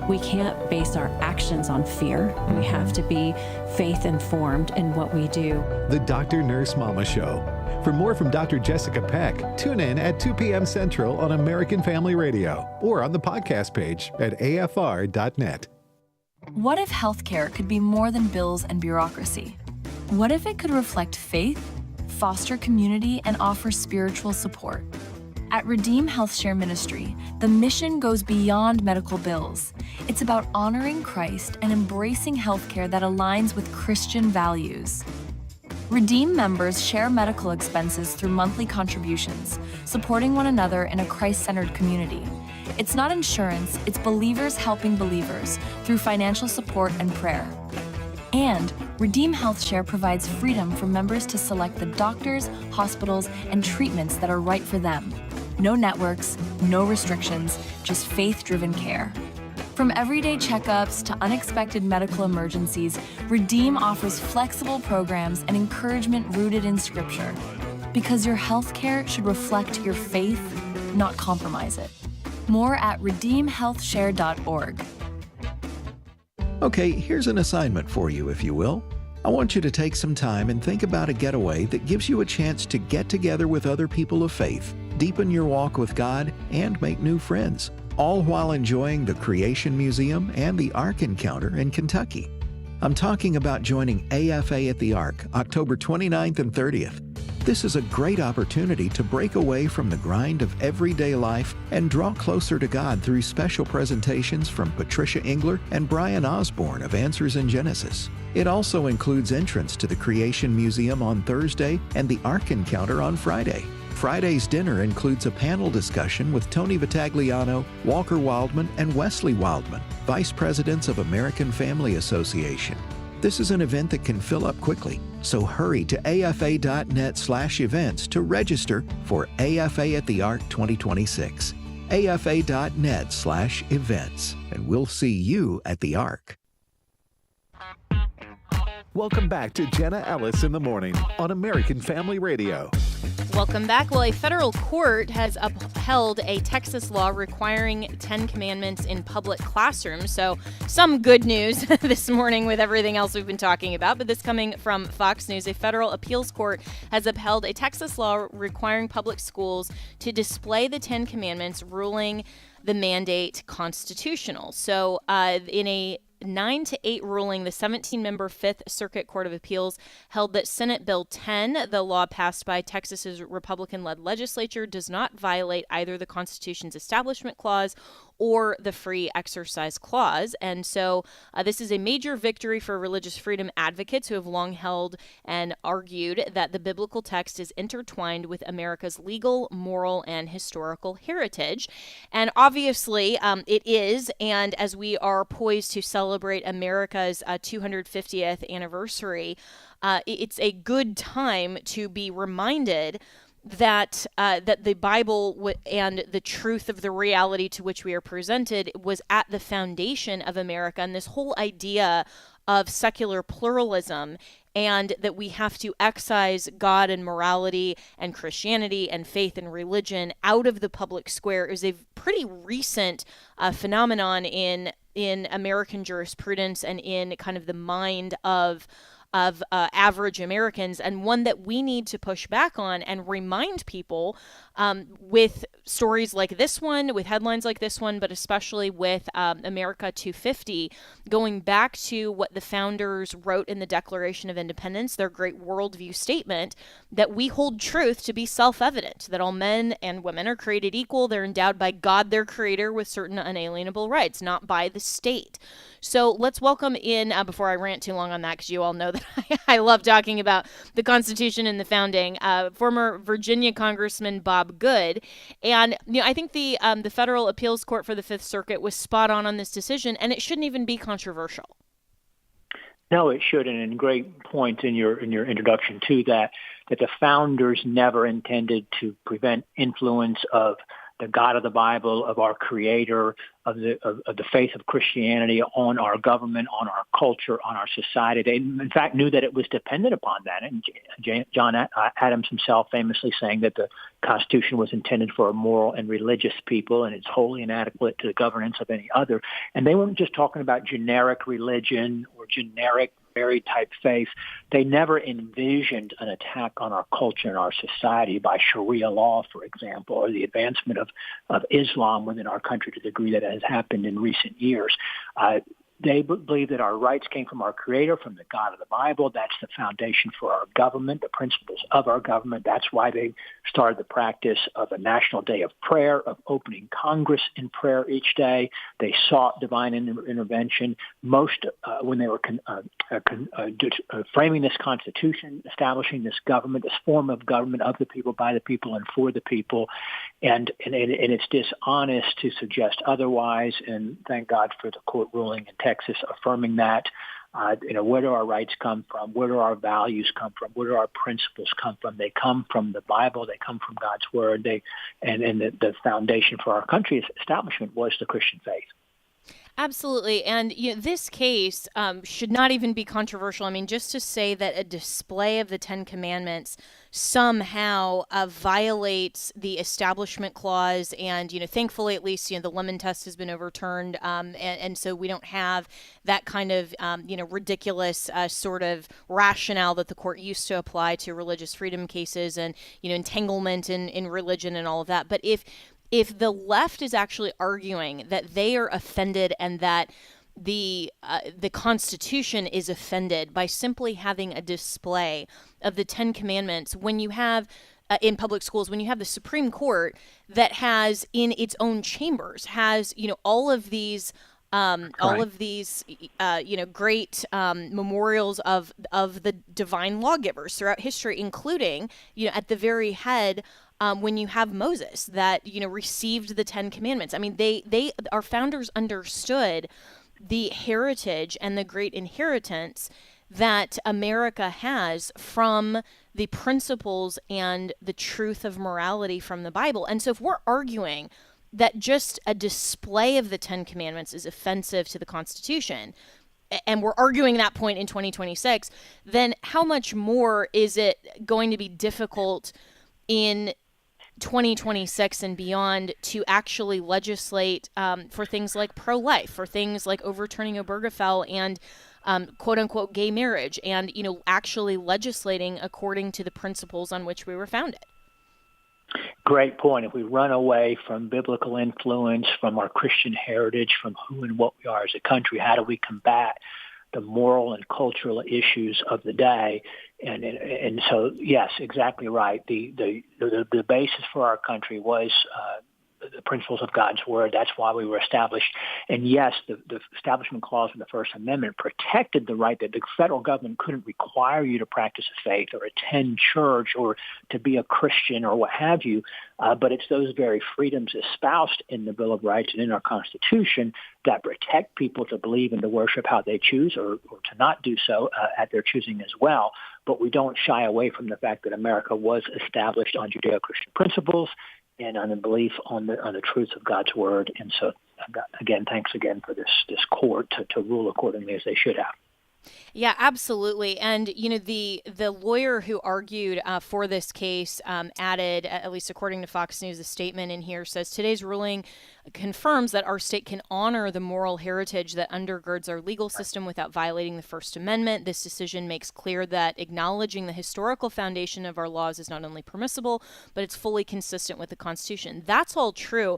S19: We can't base our actions on fear. We have to be faith-informed in what we do.
S10: The Dr. Nurse Mama Show. For more from Dr. Jessica Peck, tune in at 2 p.m. Central on American Family Radio or on the podcast page at afr.net.
S20: What if healthcare could be more than bills and bureaucracy? What if it could reflect faith, foster community, and offer spiritual support? At Redeem HealthShare Ministry, the mission goes beyond medical bills. It's about honoring Christ and embracing healthcare that aligns with Christian values. Redeem members share medical expenses through monthly contributions, supporting one another in a Christ-centered community. It's not insurance, it's believers helping believers through financial support and prayer. And Redeem HealthShare provides freedom for members to select the doctors, hospitals, and treatments that are right for them. No networks, no restrictions, just faith-driven care. From everyday checkups to unexpected medical emergencies, Redeem offers flexible programs and encouragement rooted in Scripture. Because your healthcare should reflect your faith, not compromise it. More at redeemhealthshare.org.
S21: Okay, here's an assignment for you, if you will. I want you to take some time and think about a getaway that gives you a chance to get together with other people of faith, deepen your walk with God, and make new friends, all while enjoying the Creation Museum and the Ark Encounter in Kentucky. I'm talking about joining AFA at the Ark, October 29th and 30th. This is a great opportunity to break away from the grind of everyday life and draw closer to God through special presentations from Patricia Engler and Brian Osborne of Answers in Genesis. It also includes entrance to the Creation Museum on Thursday and the Ark Encounter on Friday. Friday's dinner includes a panel discussion with Tony Vitagliano, Walker Wildman, and Wesley Wildman, Vice Presidents of American Family Association. This is an event that can fill up quickly, so hurry to afa.net/events to register for AFA at the Ark 2026. afa.net/events, and we'll see you at the Ark.
S10: Welcome back to Jenna Ellis in the Morning on American Family Radio.
S11: Welcome back. Well, a federal court has upheld a Texas law requiring 10 commandments in public classrooms. So some good news this morning with everything else we've been talking about. But this coming from Fox News, a federal appeals court has upheld a Texas law requiring public schools to display the 10 commandments, ruling the mandate constitutional. So in a 9-8 ruling, the 17-member Fifth Circuit Court of Appeals held that Senate Bill 10, the law passed by Texas's Republican-led legislature, does not violate either the Constitution's Establishment Clause or the Free Exercise Clause. And so this is a major victory for religious freedom advocates who have long held and argued that the biblical text is intertwined with America's legal, moral, and historical heritage. And obviously it is, and as we are poised to celebrate America's 250th anniversary, it's a good time to be reminded that the Bible and the truth of the reality to which we are presented was at the foundation of America, and this whole idea of secular pluralism, and that we have to excise God and morality and Christianity and faith and religion out of the public square is a pretty recent phenomenon in American jurisprudence and in kind of the mind of average Americans, and one that we need to push back on and remind people with stories like this one, with headlines like this one, but especially with America 250, going back to what the founders wrote in the Declaration of Independence, their great worldview statement, that we hold truth to be self-evident, that all men and women are created equal, they're endowed by God, their creator, with certain unalienable rights, not by the state. So let's welcome in, before I rant too long on that, because you all know that I love talking about the Constitution and the founding, former Virginia Congressman Bob Good. And I think the Federal Appeals Court for the Fifth Circuit was spot on this decision, and it shouldn't even be controversial.
S8: No, it shouldn't. And great point in your introduction to that the founders never intended to prevent influence of the God of the Bible, of our Creator, of the faith of Christianity on our government, on our culture, on our society. They, in fact, knew that it was dependent upon that. And John Adams himself famously saying that the Constitution was intended for a moral and religious people, and it's wholly inadequate to the governance of any other. And they weren't just talking about generic religion or generic very type faith. They never envisioned an attack on our culture and our society by Sharia law, for example, or the advancement of Islam within our country to the degree that it has happened in recent years. They believe that our rights came from our Creator, from the God of the Bible. That's the foundation for our government, the principles of our government. That's why they started the practice of a national day of prayer, of opening Congress in prayer each day. They sought divine intervention. Most, when they were framing this Constitution, establishing this government, this form of government of the people, by the people, and for the people. And it's dishonest to suggest otherwise. And thank God for the court ruling in Texas affirming that. Where do our rights come from? Where do our values come from? Where do our principles come from? They come from the Bible. They come from God's Word. And the foundation for our country's establishment was the Christian faith.
S11: Absolutely. And this case should not even be controversial. I mean, just to say that a display of the Ten Commandments somehow violates the Establishment Clause, and thankfully at least the Lemon Test has been overturned, and so we don't have that kind of ridiculous sort of rationale that the court used to apply to religious freedom cases and entanglement in religion and all of that. But if the left is actually arguing that they are offended and that the Constitution is offended by simply having a display of the Ten Commandments, when you have in public schools, when you have the Supreme Court that has in its own chambers has all of these great memorials of the divine lawgivers throughout history, including at the very head when you have Moses that, received the 10 Commandments. I mean, our founders understood the heritage and the great inheritance that America has from the principles and the truth of morality from the Bible. And so if we're arguing that just a display of the 10 Commandments is offensive to the Constitution, and we're arguing that point in 2026, then how much more is it going to be difficult in 2026 and beyond to actually legislate for things like pro-life, for things like overturning Obergefell and quote unquote gay marriage, and actually legislating according to the principles on which we were founded?
S8: Great point. If we run away from biblical influence, from our Christian heritage, from who and what we are as a country, how do we combat the moral and cultural issues of the day? And so, yes, exactly right. The basis for our country was the principles of God's Word. That's why we were established. And yes, the Establishment Clause of the First Amendment protected the right that the federal government couldn't require you to practice a faith or attend church or to be a Christian or what have you. But it's those very freedoms espoused in the Bill of Rights and in our Constitution that protect people to believe and to worship how they choose or to not do so at their choosing as well. But we don't shy away from the fact that America was established on Judeo-Christian principles and on the belief on the truths of God's Word. And so, again, thanks again for this court to rule accordingly as they should have.
S11: Yeah, absolutely. And, the lawyer who argued for this case added, at least according to Fox News, a statement in here says, today's ruling confirms that our state can honor the moral heritage that undergirds our legal system without violating the First Amendment. This decision makes clear that acknowledging the historical foundation of our laws is not only permissible, but it's fully consistent with the Constitution. That's all true.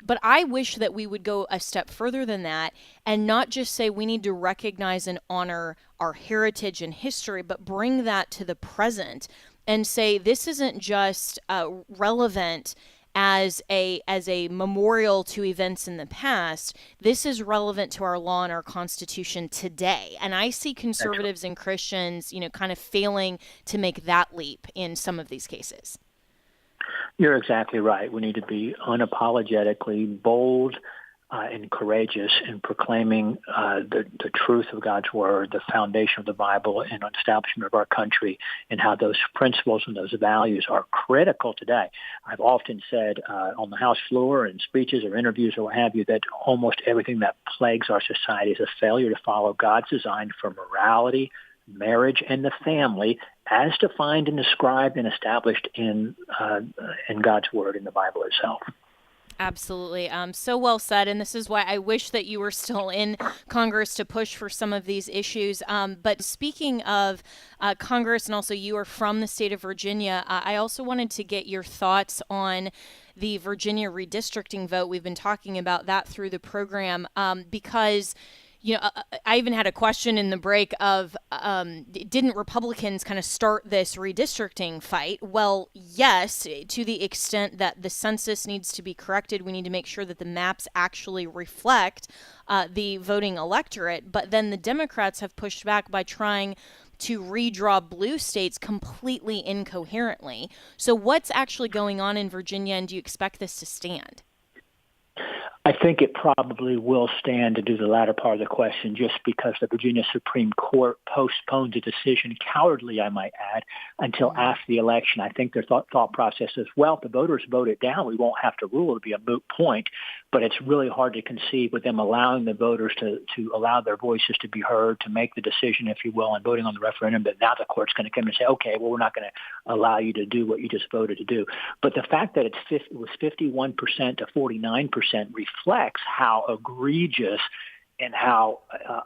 S11: But I wish that we would go a step further than that and not just say we need to recognize and honor our heritage and history, but bring that to the present and say this isn't just relevant as a memorial to events in the past. This is relevant to our law and our Constitution today. And I see conservatives and Christians, kind of failing to make that leap in some of these cases.
S8: You're exactly right. We need to be unapologetically bold and courageous in proclaiming the truth of God's Word, the foundation of the Bible, and establishment of our country, and how those principles and those values are critical today. I've often said on the House floor in speeches or interviews or what have you that almost everything that plagues our society is a failure to follow God's design for morality, marriage, and the family as defined and described and established in God's Word in the Bible itself.
S11: Absolutely. So well said. And this is why I wish that you were still in Congress to push for some of these issues. But speaking of Congress, and also you are from the state of Virginia, I also wanted to get your thoughts on the Virginia redistricting vote. We've been talking about that through the program because I even had a question in the break of, didn't Republicans kind of start this redistricting fight? Well, yes, to the extent that the census needs to be corrected, we need to make sure that the maps actually reflect the voting electorate. But then the Democrats have pushed back by trying to redraw blue states completely incoherently. So what's actually going on in Virginia, and do you expect this to stand?
S8: I think it probably will stand, to do the latter part of the question, just because the Virginia Supreme Court postponed the decision, cowardly, I might add, until after the election. I think their thought process is, well, if the voters vote it down, we won't have to rule. It'll be a moot point. But it's really hard to conceive with them allowing the voters to allow their voices to be heard, to make the decision, if you will, and voting on the referendum, that now the court's going to come and say, okay, well, we're not going to allow you to do what you just voted to do. But the fact that it was 51% to 49% reflects how egregious and how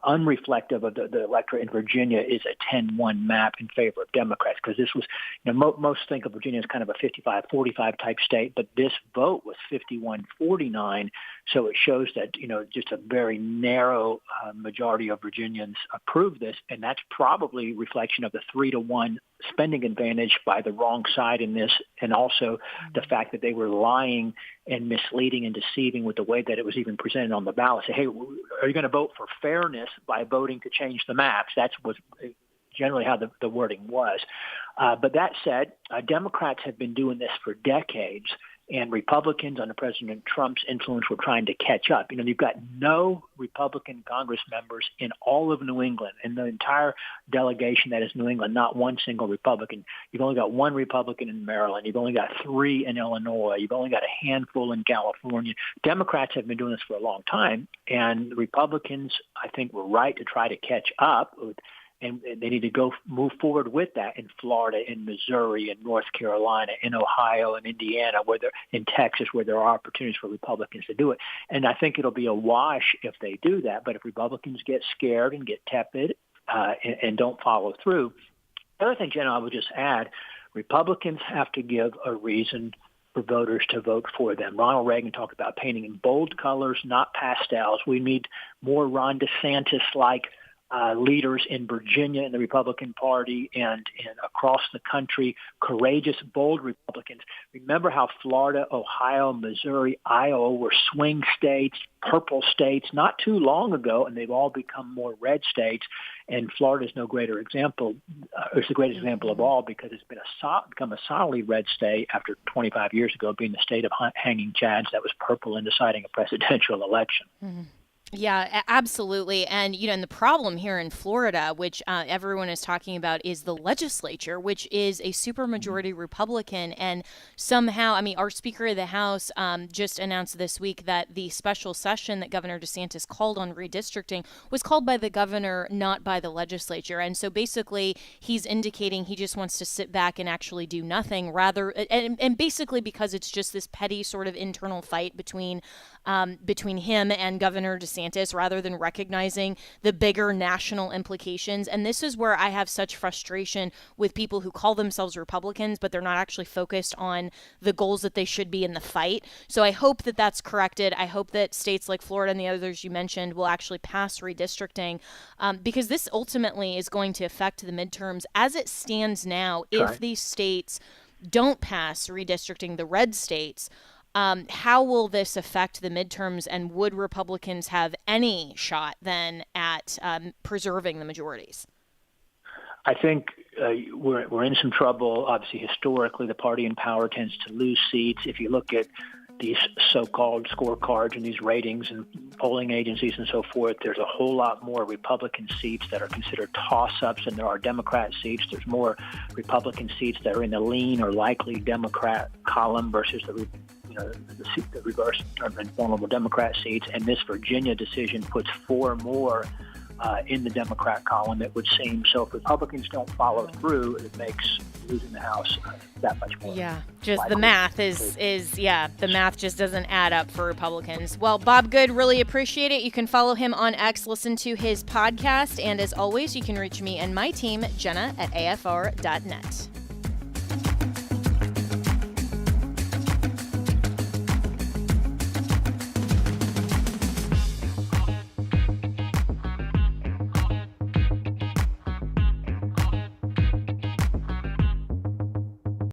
S8: unreflective of the electorate in Virginia is a 10-1 map in favor of Democrats. Because this was, most think of Virginia as kind of a 55-45 type state, but this vote was 51-49. So it shows that, just a very narrow majority of Virginians approved this. And that's probably a reflection of the 3-1 spending advantage by the wrong side in this, and also the fact that they were lying and misleading and deceiving with the way that it was even presented on the ballot. Say, hey, are you going to vote for fairness by voting to change the maps? That's what generally how the wording was. But that said, Democrats have been doing this for decades, and Republicans under President Trump's influence were trying to catch up. You've got no Republican Congress members in all of New England, in the entire delegation that is New England, not one single Republican. You've only got one Republican in Maryland. You've only got 3 in Illinois. You've only got a handful in California. Democrats have been doing this for a long time, and Republicans, I think, were right to try to catch up. And they need to move forward with that in Florida, in Missouri, in North Carolina, in Ohio, and Indiana, in Texas, where there are opportunities for Republicans to do it. And I think it'll be a wash if they do that. But if Republicans get scared and get tepid and don't follow through, the other thing, Jenna, I would just add, Republicans have to give a reason for voters to vote for them. Ronald Reagan talked about painting in bold colors, not pastels. We need more Ron DeSantis-like leaders in Virginia in the Republican Party and across the country, courageous, bold Republicans. Remember how Florida, Ohio, Missouri, Iowa were swing states, purple states not too long ago, and they've all become more red states. And Florida is no greater example. It's the greatest example of all because it's become a solidly red state after 25 years ago being the state of hanging chads that was purple in deciding a presidential election.
S11: Mm-hmm. Yeah, absolutely. And, and the problem here in Florida, which everyone is talking about, is the legislature, which is a supermajority Republican. And somehow, our Speaker of the House just announced this week that the special session that Governor DeSantis called on redistricting was called by the governor, not by the legislature. And so basically, he's indicating he just wants to sit back and actually do nothing and basically because it's just this petty sort of internal fight between him and Governor DeSantis, rather than recognizing the bigger national implications. And this is where I have such frustration with people who call themselves Republicans, but they're not actually focused on the goals that they should be in the fight. So I hope that that's corrected. I hope that states like Florida and the others you mentioned will actually pass redistricting, because this ultimately is going to affect the midterms as it stands now. If these states don't pass redistricting, the red states, how will this affect the midterms, and would Republicans have any shot then at preserving the majorities?
S8: I think we're in some trouble. Obviously, historically, the party in power tends to lose seats. If you look at these so-called scorecards and these ratings and polling agencies and so forth, there's a whole lot more Republican seats that are considered toss-ups than there are Democrat seats. There's more Republican seats that are in the lean or likely Democrat column versus the reverse and vulnerable Democrat seats. And this Virginia decision puts 4 more in the Democrat column, it would seem. So if Republicans don't follow through, it makes losing the House that much more.
S11: Yeah, just likely. The math the math just doesn't add up for Republicans. Well, Bob Good, really appreciate it. You can follow him on X, listen to his podcast, and as always, you can reach me and my team, Jenna, at afr.net.